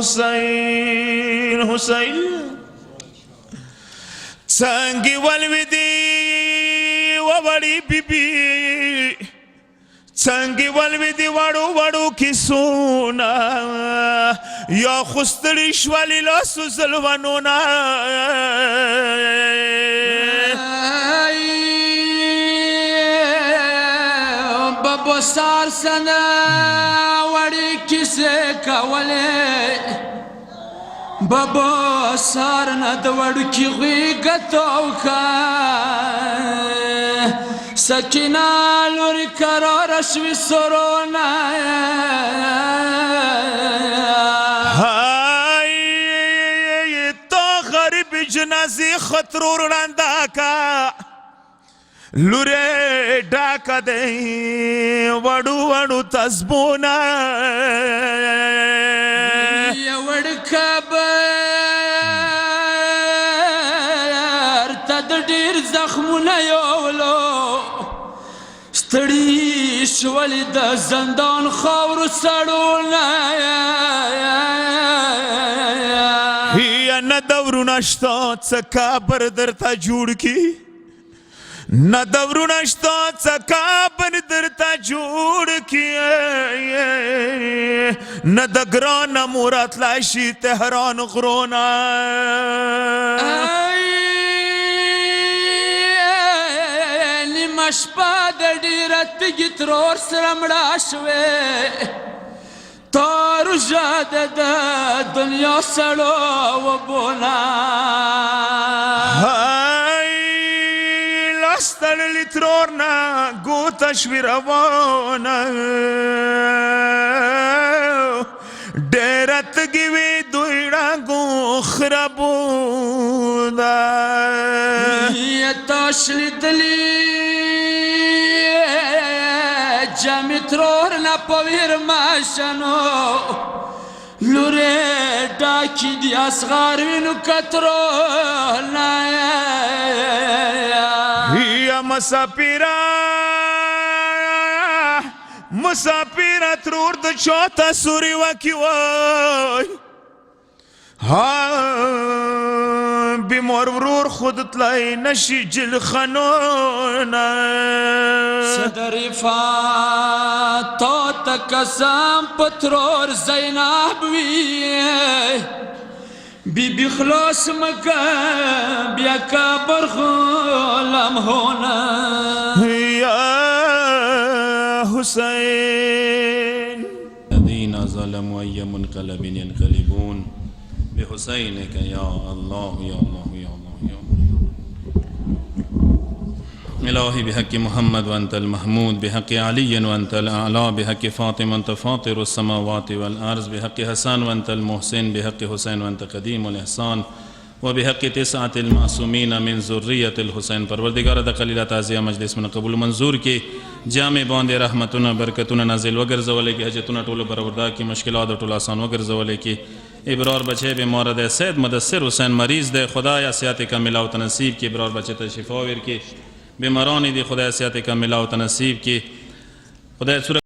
حسین حسین څنګه ولودي وړي بیبي څنګه ولودي وړو وړو کیسونه یا خستړي شولې لاسو زلونونه بابا سار سنه وړي کیسې کولې بابا سار نه د وړوکي غېږه تاو کا سکینه لورې کراره شوې سرونه های تا غریب جنازې خطرو ړنده کا لوره ډاکه دی وړو وړو تسبونه کبر ته د ډېر زخمونه یولو ستړي شولې د زندان خاورو سړونه یا نه دورونه شته څه کابر درته جوړ کي نه دورونه شته څه کابر درته جوړ کي نه د ګرانه مو راتلی شي تهران غرونه نیمه شپه د ډېره تږي ترور سره مړه شوې تا روژه ده د دنیا سړو وبونه لاستړلي ترور نه ګوته شوې روانه ډېره تږي وې دوی ړنګو خرابونه تاش لیدلی جامې ترور نه په ویرماشنو لورې ډاکې دي اصغار وینو کترونه یا مسافره ترور د چا تصوري وکي وای بیمار ورور خود تلای نشي جلخانونه صدر رفات تا تکسم پترور زینب وی بی خلاص مکه بیا کبر غلام هونه یا حسین الذين ظلموا أي منقلب ينقلبون بحسينك يا الله يا الله يا الله يا الله إلهي بحق محمد وأنت المحمود بحق علي وأنت الأعلى بحق فاطمة وأنت فاطر السماوات والأرض بحق حسن وأنت المحسن بحق حسين وأنت قديم الإحسان وبحق 9 المعصومين من ذرية الحسين پروردگار د قلیله تعزیه مجلس من قبول منظور کی جامع باندې رحمتونه برکتونه نازل وګرځولې کی حاجتونه ټولو بروردا کی مشکلات ټول آسان وګرځولې کی ابرار بچے بیمار ده سید مدثر حسین مریض ده خدایا صحت کامله او نصیب کی ابرار بچے ته شفا ور کی بیماران دي خدایا صحت کامله او نصیب کی خدایا